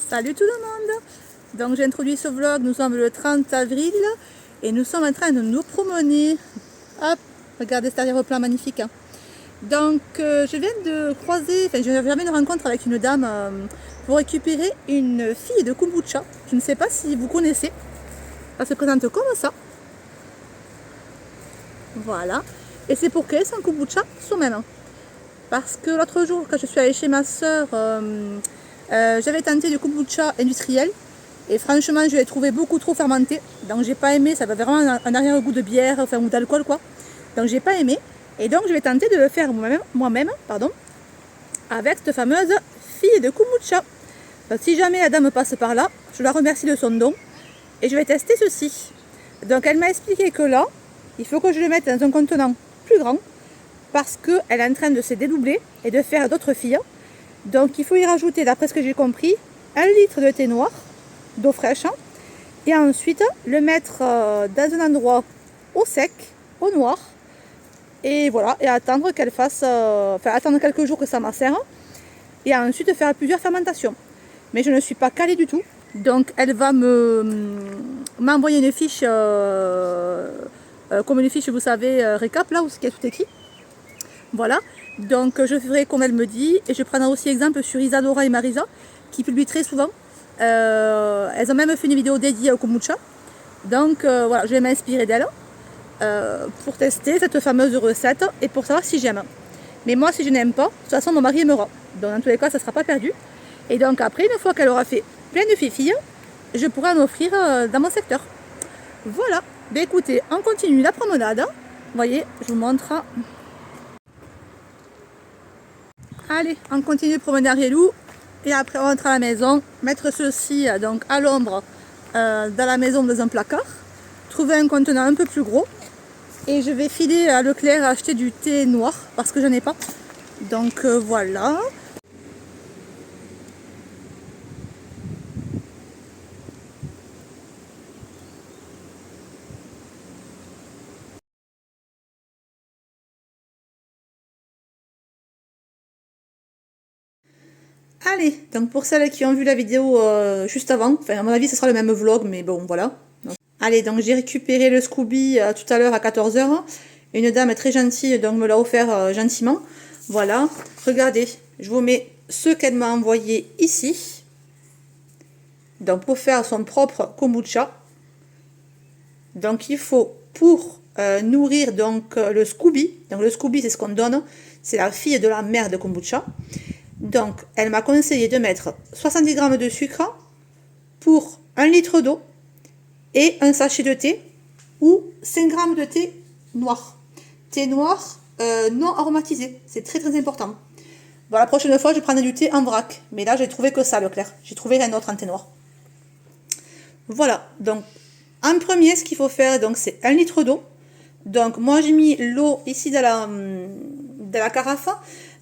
Salut tout le monde. Donc j'ai introduit ce vlog, nous sommes le 30 avril et nous sommes en train de nous promener. Hop, regardez cet arrière-plan magnifique. Hein. Donc je viens de croiser, enfin je viens une rencontre avec une dame pour récupérer une fille de kombucha. Je ne sais pas si vous connaissez. Elle se présente comme ça. Voilà. Et c'est pour créer son kombucha soi-même. Parce que l'autre jour, quand je suis allée chez ma soeur, j'avais tenté du kombucha industriel. Et franchement, je l'ai trouvé beaucoup trop fermenté. Donc j'ai pas aimé, ça avait vraiment un arrière-goût de bière, enfin, ou d'alcool quoi. Donc j'ai pas aimé. Et donc je vais tenter de le faire moi-même, avec cette fameuse fille de kombucha. Donc, si jamais la dame passe par là, je la remercie de son don. Et je vais tester ceci. Donc elle m'a expliqué que là, il faut que je le mette dans un contenant plus grand. Parce qu'elle est en train de se dédoubler et de faire d'autres filles. Donc il faut y rajouter, d'après ce que j'ai compris, 1 litre de thé noir, d'eau fraîche, et ensuite le mettre dans un endroit au sec, au noir, et voilà, et attendre qu'elle fasse, attendre quelques jours que ça macère, et ensuite faire plusieurs fermentations. Mais je ne suis pas calée du tout, donc elle va m'envoyer une fiche, comme une fiche, vous savez, récap, là où il y a tout écrit. Voilà, donc je ferai comme elle me dit, et je prendrai aussi exemple sur Isadora et Marisa, qui publient très souvent. Elles ont même fait une vidéo dédiée au kombucha. Donc voilà, je vais m'inspirer d'elles pour tester cette fameuse recette et pour savoir si j'aime. Mais moi, si je n'aime pas, de toute façon, mon mari aimera. Donc dans tous les cas, ça ne sera pas perdu. Et donc après, une fois qu'elle aura fait plein de filles, je pourrai en offrir dans mon secteur. Voilà, ben écoutez, on continue la promenade. Vous voyez, je vous montre. Allez, on continue de promener Arielou et après on rentre à la maison, mettre ceci donc à l'ombre dans la maison dans un placard, trouver un contenant un peu plus gros et je vais filer à Leclerc acheter du thé noir parce que je n'en ai pas. Donc voilà. Allez, donc pour celles qui ont vu la vidéo juste avant, enfin à mon avis ce sera le même vlog mais bon voilà. Donc, allez, donc j'ai récupéré le Scooby tout à l'heure à 14 h. Une dame très gentille donc me l'a offert gentiment. Voilà, regardez, je vous mets ce qu'elle m'a envoyé ici. Donc pour faire son propre kombucha. Donc il faut pour nourrir donc le Scooby, donc le Scooby c'est ce qu'on donne, c'est la fille de la mère de kombucha. Donc, elle m'a conseillé de mettre 70 g de sucre pour 1 litre d'eau et un sachet de thé ou 5 g de thé noir. Thé noir non aromatisé, c'est très très important. Bon, la prochaine fois, je prendrai du thé en vrac. Mais là, j'ai trouvé que ça, Leclerc. J'ai trouvé rien d'autre en thé noir. Voilà, donc en premier, ce qu'il faut faire, donc c'est 1 litre d'eau. Donc, moi, j'ai mis l'eau ici dans la carafe.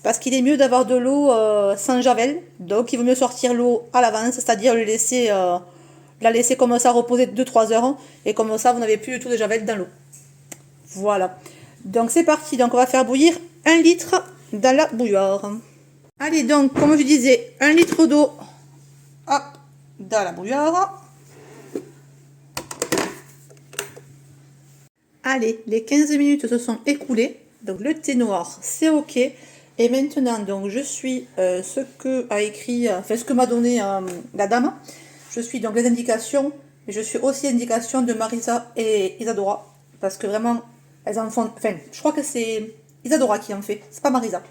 Parce qu'il est mieux d'avoir de l'eau sans javel. Donc il vaut mieux sortir l'eau à l'avance, c'est-à-dire la laisser comme ça reposer 2-3 heures. Et comme ça, vous n'avez plus du tout de javel dans l'eau. Voilà. Donc c'est parti. Donc on va faire bouillir 1 litre dans la bouilloire. Allez, donc comme je disais, 1 litre d'eau dans la bouilloire. Allez, les 15 minutes se sont écoulées. Donc le thé noir, c'est ok. Et maintenant, donc, je suis ce que a écrit, ce que m'a donné la dame. Je suis donc les indications, mais je suis aussi l'indication de Marisa et Isadora. Parce que vraiment, elles en font. Enfin, je crois que c'est Isadora qui en fait, c'est pas Marisa.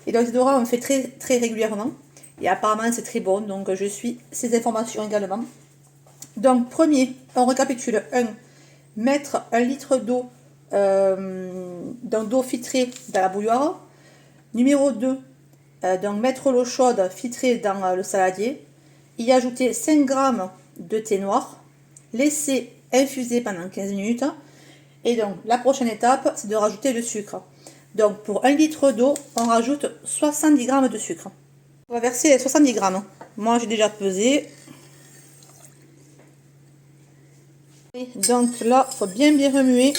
Et donc, Isadora en fait très, très régulièrement. Et apparemment, c'est très bon. Donc, je suis ces informations également. Donc, premier, on récapitule. 1. Mettre 1 litre d'eau, d'eau filtrée dans la bouilloire. Numéro 2, donc mettre l'eau chaude filtrée dans le saladier, y ajouter 5 g de thé noir, laisser infuser pendant 15 minutes. Et donc la prochaine étape, c'est de rajouter le sucre. Donc pour 1 litre d'eau, on rajoute 70 g de sucre. On va verser 70 g. Moi j'ai déjà pesé. Et donc là, il faut bien remuer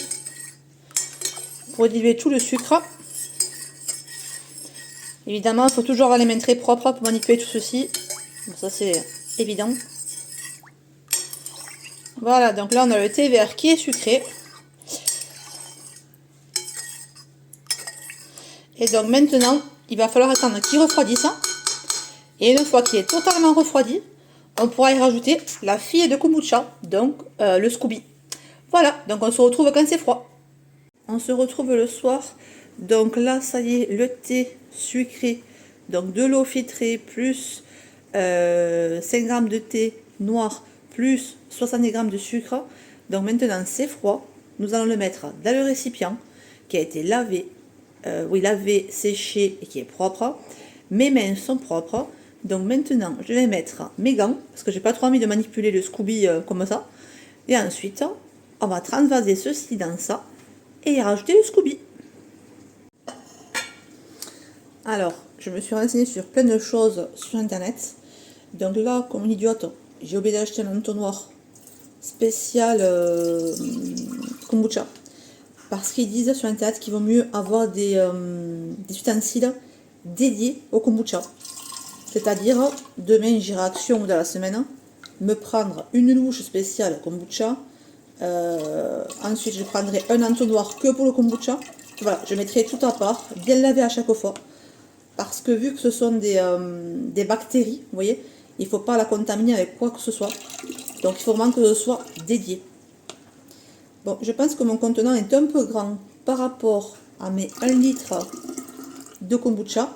pour diluer tout le sucre. Évidemment, il faut toujours avoir les mains très propres pour manipuler tout ceci. Bon, ça c'est évident. Voilà, donc là on a le thé vert qui est sucré. Et donc maintenant, il va falloir attendre qu'il refroidisse. Et une fois qu'il est totalement refroidi, on pourra y rajouter la fille de kombucha, donc le Scooby. Voilà, donc on se retrouve quand c'est froid. On se retrouve le soir. Donc là, ça y est, le thé sucré, donc de l'eau filtrée, plus 5 g de thé noir, plus 70 g de sucre. Donc maintenant, c'est froid. Nous allons le mettre dans le récipient qui a été lavé, lavé, séché et qui est propre. Mes mains sont propres. Donc maintenant, je vais mettre mes gants, parce que j'ai pas trop envie de manipuler le Scooby comme ça. Et ensuite, on va transvaser ceci dans ça et y rajouter le Scooby. Alors, je me suis renseignée sur plein de choses sur internet. Donc là, comme une idiote, j'ai oublié d'acheter un entonnoir spécial kombucha. Parce qu'ils disent sur internet qu'il vaut mieux avoir des ustensiles dédiés au kombucha. C'est-à-dire, demain j'irai à Action ou dans la semaine, me prendre une louche spéciale kombucha. Ensuite, je prendrai un entonnoir que pour le kombucha. Voilà, je mettrai tout à part, bien lavé à chaque fois. Parce que vu que ce sont des bactéries, vous voyez, il ne faut pas la contaminer avec quoi que ce soit. Donc il faut vraiment que ce soit dédié. Bon, je pense que mon contenant est un peu grand par rapport à mes 1 litre de kombucha.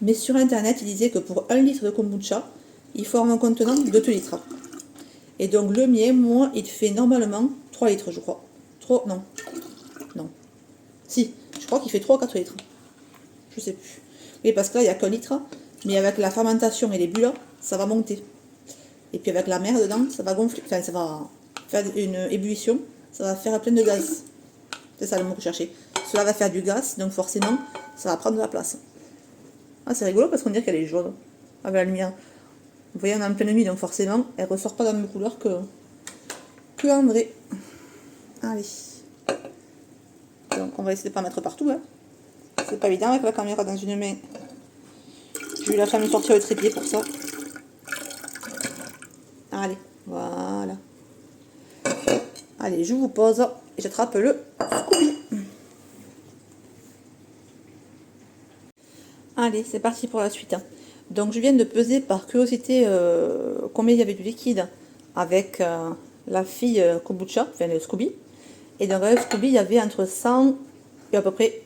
Mais sur internet, il disait que pour 1 litre de kombucha, il faut avoir un contenant de 2 litres. Et donc le mien, moi, il fait normalement 3 litres, je crois. Non. Non. Si, je crois qu'il fait 3 ou 4 litres. Je sais plus. Oui, parce que là, il n'y a qu'un litre. Mais avec la fermentation et les bulles, ça va monter. Et puis avec la mer dedans, ça va gonfler. Enfin, ça va faire une ébullition. Ça va faire plein de gaz. C'est ça le mot que je cherchais. Cela va faire du gaz, donc forcément, ça va prendre de la place. Ah, c'est rigolo parce qu'on dirait qu'elle est jaune. Avec la lumière. Vous voyez, on est en pleine nuit, donc forcément, elle ressort pas dans la même couleur que en vrai. Allez. Donc, on va essayer de pas mettre partout. Hein. C'est pas évident avec la caméra dans une main. Je vais la faire me sortir le trépied pour ça. Allez, voilà. Allez, je vous pose et j'attrape le Scooby. Allez, c'est parti pour la suite. Donc, je viens de peser par curiosité combien il y avait de liquide avec la fille kombucha, enfin le Scooby. Et dans le Scooby, il y avait entre 100 et à peu près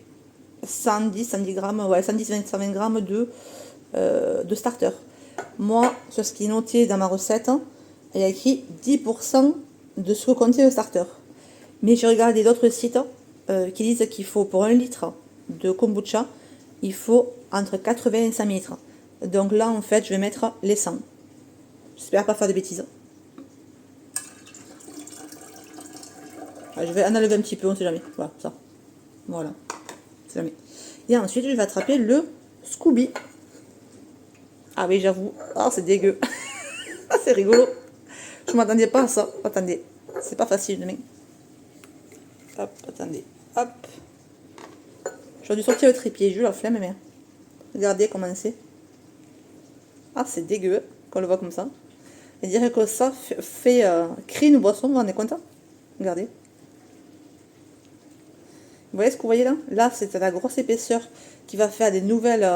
110 grammes, ouais, 120 grammes de starter. Moi, sur ce qui est noté dans ma recette, il y a écrit 10% de ce que contenait le starter. Mais j'ai regardé d'autres sites qui disent qu'il faut pour 1 litre de kombucha, il faut entre 80 et 100 litres. Donc là, en fait, je vais mettre les 100. J'espère pas faire de bêtises. Je vais en enlever un petit peu, on ne sait jamais. Voilà, ça. Voilà. C'est jamais. Et ensuite, je vais attraper le Scooby. Ah oui, j'avoue. Ah, c'est dégueu. Ah, c'est rigolo. Je m'attendais pas à ça. Attendez. C'est pas facile demain. Hop, attendez. Hop. J'aurais dû sortir le trépied. J'ai eu la flemme, mais regardez comment c'est. Ah, c'est dégueu quand on le voit comme ça. Et dirait que ça fait créer une boisson. Vous vous rendez compte? Regardez. Vous voyez ce que vous voyez là? Là, c'est la grosse épaisseur qui va faire des nouvelles,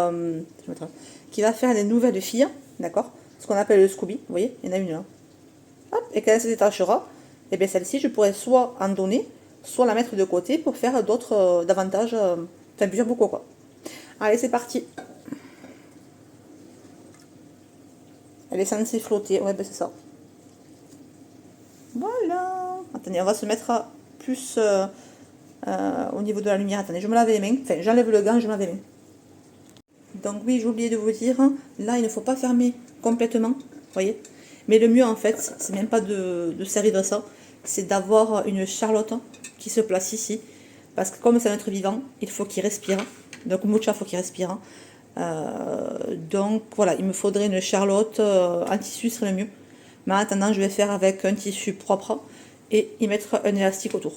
filles, d'accord? Ce qu'on appelle le Scooby, vous voyez? Il y en a une là. Hop, et quand elle se détachera, et bien celle-ci, je pourrais soit en donner, soit la mettre de côté pour faire d'autres, davantage, enfin plusieurs beaucoup quoi. Allez, c'est parti. Elle est censée flotter, ouais, ben c'est ça. Voilà. Attendez, on va se mettre à plus au niveau de la lumière. Attendez, je me lave les mains. Enfin, j'enlève le gant, je me lave les mains. Donc oui, j'ai oublié de vous dire, là, il ne faut pas fermer complètement, vous voyez. Mais le mieux, en fait, c'est même pas de servir de ça, c'est d'avoir une charlotte qui se place ici. Parce que comme c'est un être vivant, il faut qu'il respire. Donc, Mucha, il faut qu'il respire. Donc, voilà, il me faudrait une charlotte en tissu, serait le mieux. Mais en attendant, je vais faire avec un tissu propre et y mettre un élastique autour.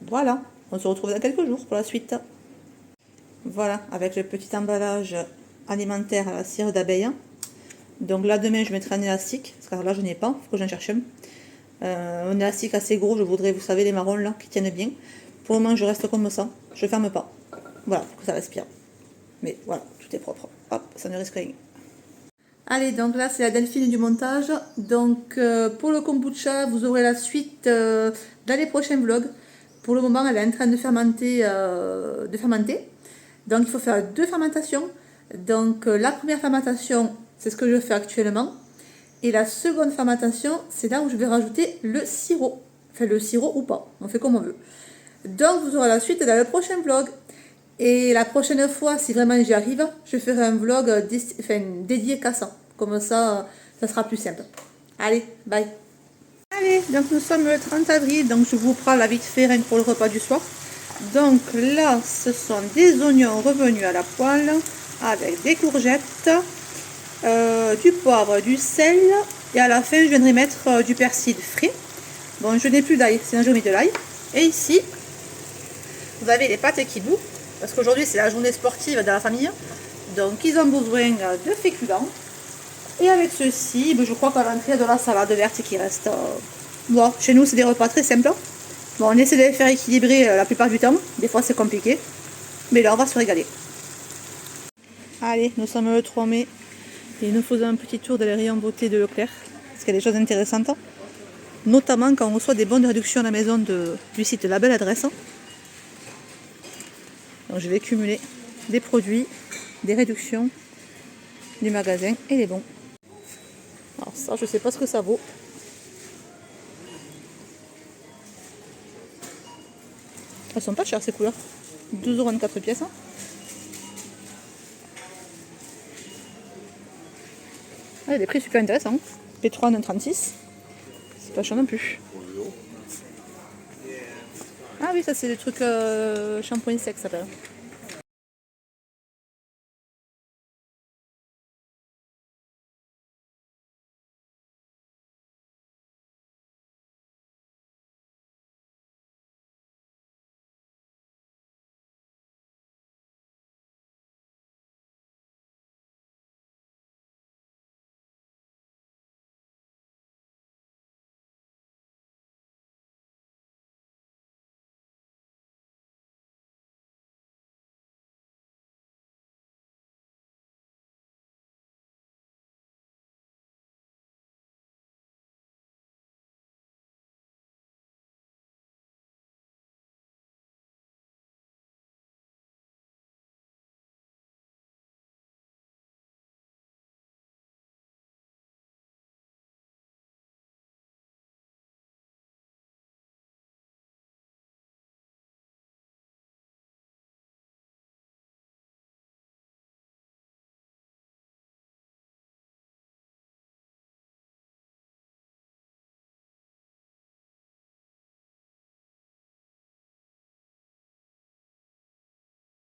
Voilà, on se retrouve dans quelques jours pour la suite. Voilà, avec le petit emballage alimentaire à la cire d'abeille. Donc là, demain, je mettrai un élastique, parce que là, je n'ai pas, il faut que j'en cherche un. Un élastique assez gros, je voudrais, vous savez, les marrons là, qui tiennent bien. Pour le moment, je reste comme ça, je ferme pas. Voilà, pour que ça respire. Mais voilà, tout est propre. Hop, ça ne risque rien. Allez, donc là, c'est la Delphine du montage. Donc, pour le kombucha, vous aurez la suite dans les prochains vlogs. Pour le moment, elle est en train de fermenter. Donc, il faut faire 2 fermentations. Donc, la première fermentation, c'est ce que je fais actuellement. Et la seconde fermentation, c'est là où je vais rajouter le sirop. Enfin, le sirop ou pas, on fait comme on veut. Donc, vous aurez la suite dans le prochain vlog. Et la prochaine fois, si vraiment j'y arrive, je ferai un vlog dédié qu'à ça. Comme ça, ça sera plus simple. Allez, bye. Allez, donc nous sommes le 30 avril, donc je vous prends la vite fait rien que pour le repas du soir. Donc là, ce sont des oignons revenus à la poêle avec des courgettes, du poivre, du sel. Et à la fin, je viendrai mettre du persil frais. Bon, je n'ai plus d'ail, sinon j'ai mis de l'ail. Et ici, vous avez les pâtes kibou. Parce qu'aujourd'hui, c'est la journée sportive dans la famille. Donc, ils ont besoin de féculents. Et avec ceci, je crois qu'à l'entrée, il y a de la salade verte qui reste. Bon, chez nous, c'est des repas très simples. Bon, on essaie de les faire équilibrer la plupart du temps. Des fois, c'est compliqué. Mais là, on va se régaler. Allez, nous sommes le 3 mai. Et nous faisons un petit tour de les rayons beauté de Leclerc. Parce qu'il y a des choses intéressantes. Notamment quand on reçoit des bonnes réductions à la maison du site La Belle Adresse. Donc je vais cumuler des produits, des réductions du magasin et les bons. Alors ça, je sais pas ce que ça vaut. Elles sont pas chères ces couleurs. 12,24 € pièces. Ah, il y a des prix super intéressants. P3 1,36. C'est pas cher non plus. Ah oui, ça c'est le truc shampoing sec, ça s'appelle.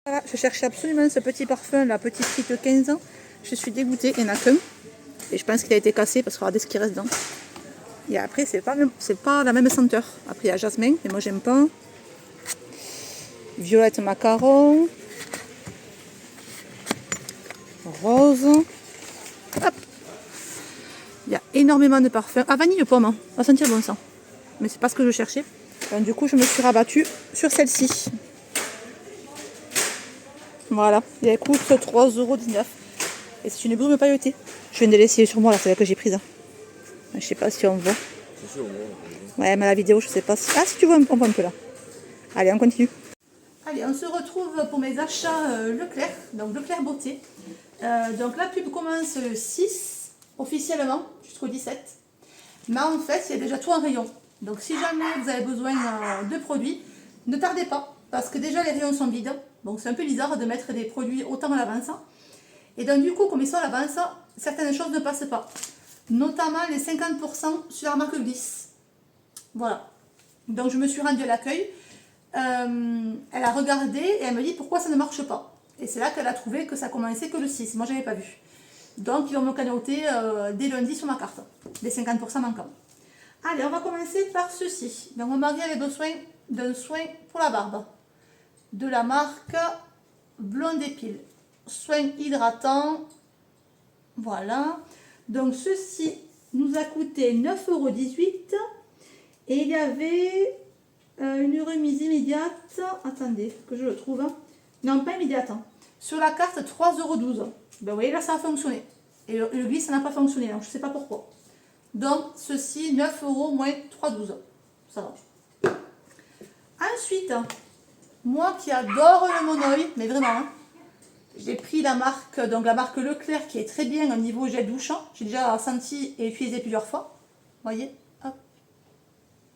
Voilà, je cherchais absolument ce petit parfum, la petite frite 15 ans. Je suis dégoûtée, il n'y en a qu'un. Et je pense qu'il a été cassé parce que regardez ce qui reste dedans. Et après, c'est pas la même senteur. Après, il y a jasmin, mais moi j'aime pas. Violette macaron. Rose. Hop. Il y a énormément de parfums. Ah, vanille pomme, hein. Ça va sentir bon ça. Mais c'est pas ce que je cherchais. Donc, du coup, je me suis rabattue sur celle-ci. Voilà, et elle coûte 3,19 €. Et c'est une brume pailletée. Je viens de l'essayer sur moi, là, c'est là que j'ai prise. Je sais pas si on voit. Ouais, mais la vidéo, je sais pas si. Ah, si tu vois, on voit un peu là. Allez, on continue. Allez, on se retrouve pour mes achats Leclerc, donc Leclerc Beauté. Donc la pub commence le 6, officiellement, jusqu'au 17. Mais en fait, il y a déjà tout en rayon. Donc si jamais vous avez besoin de produits, ne tardez pas, parce que déjà les rayons sont vides. Donc c'est un peu bizarre de mettre des produits autant à l'avance. Et donc du coup, comme ils sont à l'avance, certaines choses ne passent pas. Notamment les 50% sur la marque Glisse. Voilà. Donc je me suis rendue à l'accueil. Elle a regardé et elle me dit pourquoi ça ne marche pas. Et c'est là qu'elle a trouvé que ça commençait que le 6. Moi, je n'avais pas vu. Donc ils vont me cagnoter dès lundi sur ma carte. Les 50% manquants. Allez, on va commencer par ceci. Donc mon mari avait besoin d'un soin pour la barbe. De la marque Blonde Épile. Soin hydratant. Voilà. Donc ceci nous a coûté 9,18 € et il y avait une remise immédiate. Attendez, que je le trouve. Non, pas immédiate. Sur la carte, 3,12 €. Ben, vous voyez, là, ça a fonctionné. Et le glisse, ça n'a pas fonctionné, donc je ne sais pas pourquoi. Donc, ceci, 9 € moins 3,12 €. Ça va. Ensuite, moi qui adore le monoï, mais vraiment, hein, j'ai pris la marque Leclerc qui est très bien au niveau gel douche. J'ai déjà senti et utilisé plusieurs fois. Vous voyez, hop.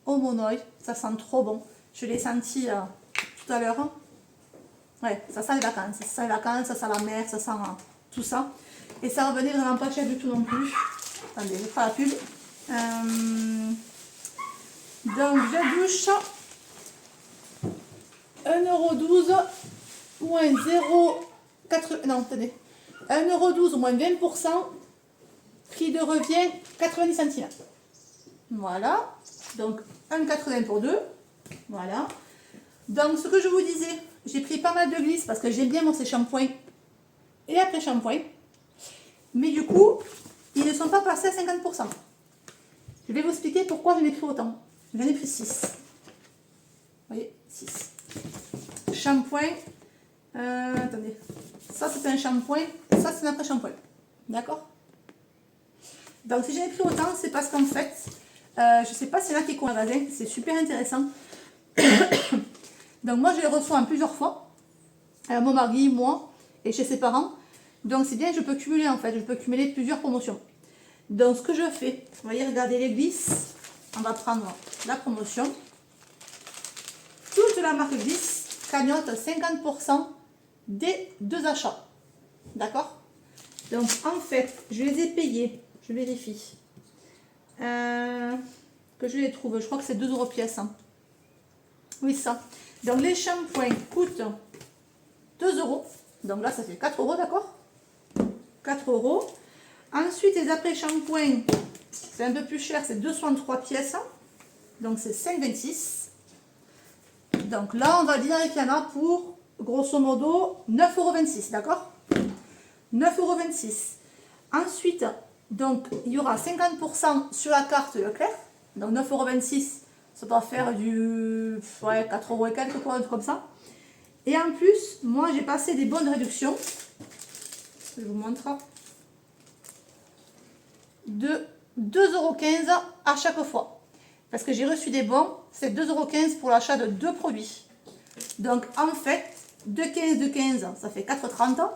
Au monoï, ça sent trop bon. Je l'ai senti tout à l'heure. Ouais, ça sent les vacances. Ça sent les vacances, ça sent la mer, ça sent tout ça. Et ça revenait vraiment pas cher du tout non plus. Attendez, je ferai la pub. Donc, gel douche. 1,12 € moins 0,4. Non, attendez. 1,12 € moins 20%. Prix de revient 90 centimes. Voilà. Donc 1,80 pour 2. Voilà. Donc ce que je vous disais, j'ai pris pas mal de glisse parce que j'aime bien mon shampoing et après shampoing. Mais du coup, ils ne sont pas passés à 50%. Je vais vous expliquer pourquoi j'en ai pris autant. J'en ai pris 6. Vous voyez, 6. Shampoing. Attendez. Ça c'est un shampoing. Ça c'est un après-shampoing. D'accord? Donc si j'en ai pris autant, c'est parce qu'en fait, je ne sais pas si là qui est au magasin, c'est super intéressant. Donc moi je les reçois en plusieurs fois. Mon mari, moi et chez ses parents. Donc c'est bien, je peux cumuler en fait, je peux cumuler plusieurs promotions. Donc ce que je fais, vous voyez, regardez les glisses. On va prendre la promotion. Toute la marque Glisse cagnotte 50% des 2 achats. D'accord? Donc en fait, je les ai payés, je vérifie. Que je les trouve, je crois que c'est 2 € pièce. Hein. Oui, ça. Donc les shampoings coûtent 2 €. Donc là, ça fait 4 €, d'accord? 4 €. Ensuite, les après-shampoings, c'est un peu plus cher, c'est 2,63 pièces. Donc c'est 5,26 €. Donc là, on va dire qu'il y en a pour, grosso modo, 9,26 €, d'accord? 9,26 €. Ensuite, donc, il y aura 50% sur la carte Leclerc. Donc 9,26 €, ça doit faire du 4 € et quelques, quoi, un truc comme ça. Et en plus, moi, j'ai passé des bonnes réductions. Je vous montre. De 2,15 € à chaque fois. Parce que j'ai reçu des bons, c'est 2,15 € pour l'achat de 2 produits. Donc, en fait, 2,15 de 15, ça fait 4,30 €.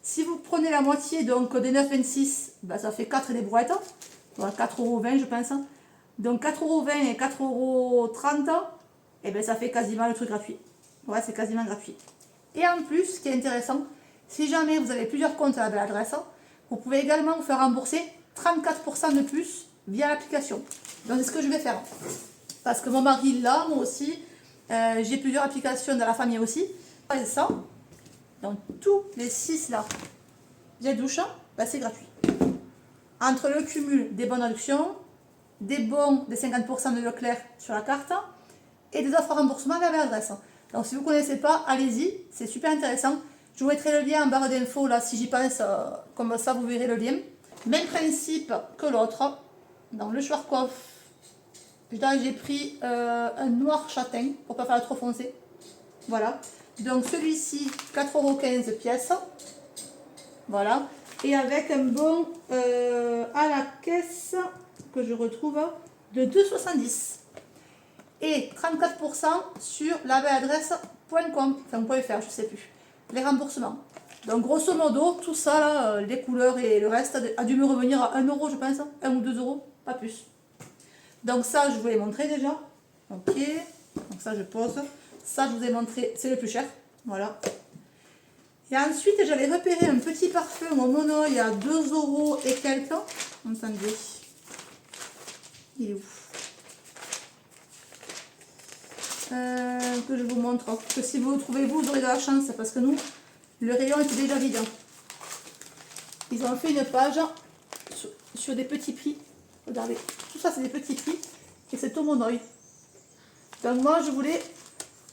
Si vous prenez la moitié donc des 9,26, ben, ça fait 4 des brouettes. Voilà, 4,20 € je pense. Donc 4,20 € et 4,30 €, et ben, ça fait quasiment le truc gratuit. Ouais, c'est quasiment gratuit. Et en plus, ce qui est intéressant, si jamais vous avez plusieurs comptes à la belle adresse, vous pouvez également vous faire rembourser 34% de plus via l'application. Donc c'est ce que je vais faire. Parce que mon mari l'a, moi aussi. J'ai plusieurs applications dans la famille aussi. Et ça, donc tous les 6 là, gel douche, ben, c'est gratuit. Entre le cumul des bonnes réductions, des bons des 50% de Leclerc sur la carte et des offres à remboursement à la belle adresse. Donc si vous ne connaissez pas, allez-y, c'est super intéressant. Je vous mettrai le lien en barre d'infos là si j'y pense, comme ça vous verrez le lien. Même principe que l'autre. Dans le Schwarzkopf, j'ai pris un noir châtain pour ne pas faire trop foncé. Voilà. Donc celui-ci, 4,15 € pièce. Voilà. Et avec un bon à la caisse que je retrouve de 2,70 €. Et 34% sur labelleadresse.com, enfin .fr, je sais plus. Les remboursements. Donc grosso modo, tout ça, là, les couleurs et le reste a dû me revenir à 1 € je pense, 1 ou 2 €, pas plus. Donc ça, je vous l'ai montré déjà. Ok, donc ça je pose. Ça, je vous ai montré, c'est le plus cher. Voilà. Et ensuite, j'avais repéré un petit parfum au monoï à 2 € et quelques. Entendez. Il est où? Que je vous montre. Que si vous le trouvez, vous aurez de la chance. Parce que nous, le rayon était déjà vide. Ils ont fait une page sur des petits prix. Regardez. Tout ça, c'est des petits prix. Et c'est au monoï. Donc moi, je voulais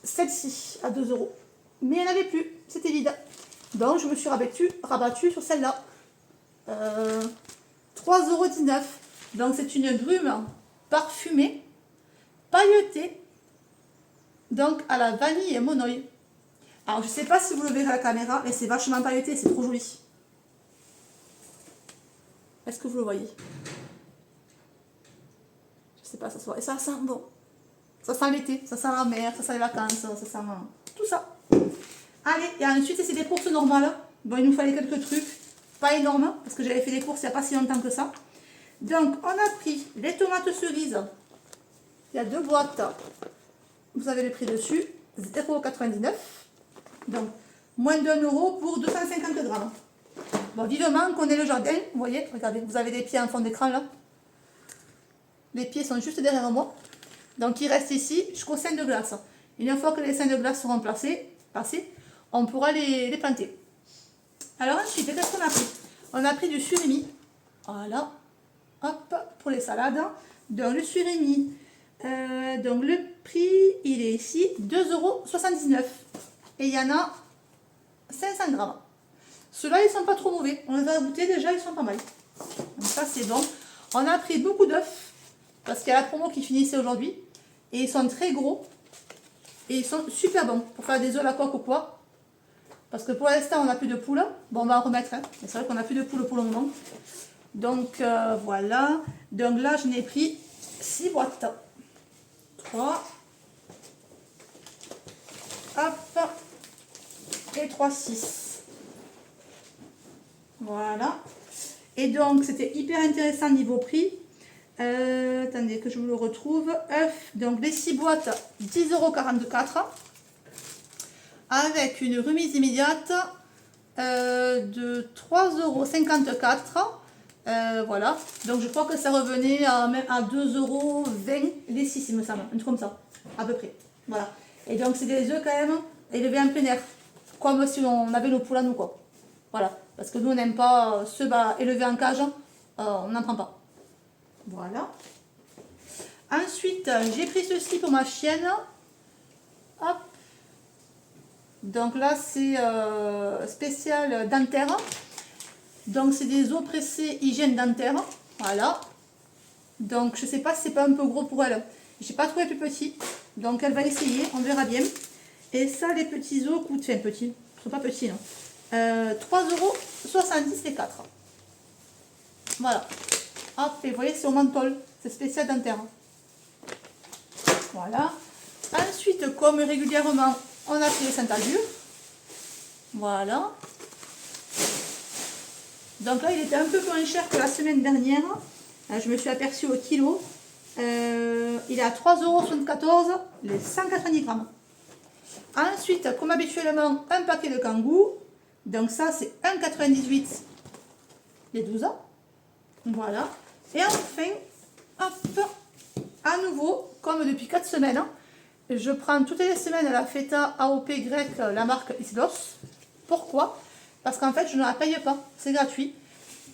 celle-ci à 2 €. Mais il n'y en avait plus. C'était vide. Donc je me suis rabattue sur celle-là. 3,19 €. Donc c'est une grume parfumée, pailletée, donc à la vanille et monoï. Alors je sais pas si vous le verrez à la caméra, mais c'est vachement pailleté, c'est trop joli. Est-ce que vous le voyez? Je sais pas, ça se voit. Et ça sent bon. Ça sent l'été, ça sent la mer, ça sent les vacances, ça sent tout ça. Allez, et ensuite c'est des courses normales. Bon, il nous fallait quelques trucs, pas énormes, parce que j'avais fait des courses il n'y a pas si longtemps que ça. Donc on a pris les tomates cerises. Il y a 2 boîtes. Vous avez le prix dessus, 0,99 €. Donc moins d'1 € pour 250 grammes. Bon, vivement qu'on ait le jardin. Vous voyez, regardez, vous avez des pieds en fond d'écran là. Les pieds sont juste derrière moi. Donc il reste ici jusqu'au sein de glace. Une fois que les seins de glace seront passés, on pourra les planter. Alors ensuite, qu'est-ce qu'on a pris? On a pris du surimi. Voilà. Hop, pour les salades. Donc le surimi. Donc le prix, il est ici 2,79 €. Et il y en a 500 grammes. Ceux-là, ils ne sont pas trop mauvais. On les a goûtés déjà, ils sont pas mal. Donc ça, c'est bon. On a pris beaucoup d'œufs. Parce qu'il y a la promo qui finissait aujourd'hui. Et ils sont très gros. Et ils sont super bons. Pour faire des œufs à la coque ou quoi. Parce que pour l'instant, on n'a plus de poule. Bon, on va en remettre. Hein. Mais c'est vrai qu'on n'a plus de poule pour le moment. Donc, voilà. Donc là, je n'ai pris 6 boîtes. 3. Hop. Et 3, 6. Voilà. Et donc, c'était hyper intéressant niveau prix. Attendez que je vous le retrouve. œufs, donc les 6 boîtes, 10,44 €. Avec une remise immédiate de 3,54 €. Voilà. Donc je crois que ça revenait même à 2,20 € les 6, il me semble. Un truc comme ça, à peu près. Voilà. Et donc c'est des œufs quand même élevés en plein air. Comme si on avait nos poules à nous, quoi. Voilà. Parce que nous, on n'aime pas ceux élevés en cage. On n'en prend pas. Voilà. Ensuite, j'ai pris ceci pour ma chienne. Hop. Donc là, c'est spécial dentaire. Donc c'est des eaux pressées hygiène dentaire. Voilà. Donc je sais pas si c'est pas un peu gros pour elle. J'ai pas trouvé plus petit. Donc elle va essayer, on verra bien. Et ça, les petits os coûtent, enfin petits, ils sont pas petits, non. 3,70 € les 4. Voilà. Hop, et vous voyez, c'est au menthol. C'est spécial dentaire. Voilà. Ensuite, comme régulièrement, on a pris les Saint-Azur. Voilà. Donc là, il était un peu moins cher que la semaine dernière. Je me suis aperçue au kilo. Il est à 3,74 € les 190 grammes. Ensuite, comme habituellement, un paquet de kangou. Donc ça, c'est 1,98 € les 12 ans. Voilà. Et enfin, hop, à nouveau, comme depuis 4 semaines, je prends toutes les semaines la feta AOP grecque, la marque Islos. Pourquoi? Parce qu'en fait, je ne la paye pas. C'est gratuit.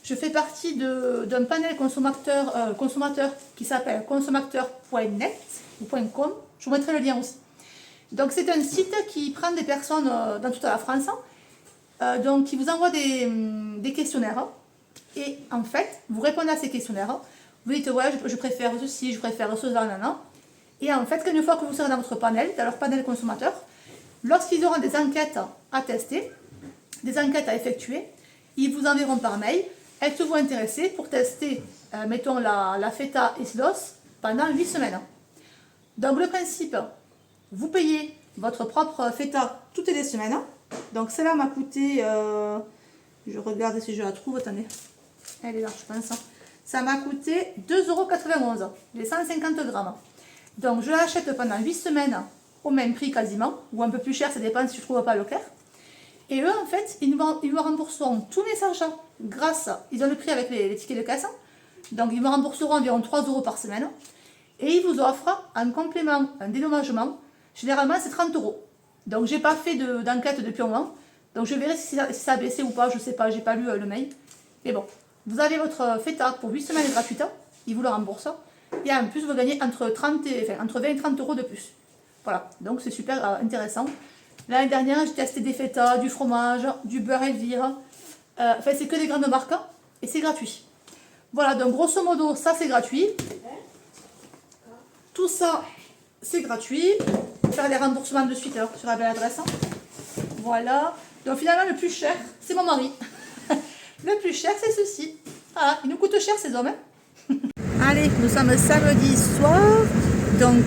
Je fais partie d'un panel consommateur qui s'appelle consommateur.net ou .com. Je vous mettrai le lien aussi. Donc, c'est un site qui prend des personnes dans toute la France. Donc, qui vous envoie des questionnaires. Et en fait, vous répondez à ces questionnaires. Vous dites, ouais, je préfère ceci, je préfère cela, nanana. Et en fait, une fois que vous serez dans votre panel, dans leur panel consommateur, lorsqu'ils auront des enquêtes à tester, des enquêtes à effectuer, ils vous enverront par mail. Êtes-vous intéressé pour tester, mettons, la feta Islos pendant 8 semaines. Donc, le principe, vous payez votre propre feta toutes les semaines. Donc, celle-là m'a coûté, je regarde si je la trouve, attendez. Elle est là, je pense. Ça m'a coûté 2,91 €, les 150 grammes. Donc, je l'achète pendant 8 semaines au même prix quasiment, ou un peu plus cher, ça dépend si je ne trouve pas le Leclerc. Et eux, en fait, ils me rembourseront tous mes achats grâce, ils ont le prix avec les tickets de caisse. Donc, ils me rembourseront environ 3 € par semaine. Et ils vous offrent un complément, un dédommagement. Généralement, c'est 30 €. Donc, j'ai pas fait d'enquête depuis un moment. Donc, je verrai si ça a baissé ou pas, je sais pas, j'ai pas lu le mail. Mais bon, vous avez votre feta pour 8 semaines gratuites, ils vous le remboursent. Et en plus, vous gagnez entre 20 et 30 € de plus. Voilà, donc c'est super intéressant. L'année dernière, j'ai testé des feta, du fromage, du beurre Elvire. Enfin, c'est que des grandes marques et c'est gratuit. Voilà, donc grosso modo, ça c'est gratuit. Tout ça, c'est gratuit. Faire les remboursements de suite alors, sur la belle adresse. Voilà. Donc finalement, le plus cher, c'est mon mari. Le plus cher, c'est ceci. Voilà, il nous coûte cher ces hommes. Allez, nous sommes samedi soir. Donc,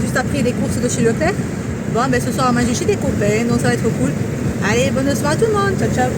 juste après les courses de chez Leclerc. Bon, ben ce soir, on va manger chez des copains. Donc, ça va être cool. Allez, bonne soirée à tout le monde. Ciao, ciao.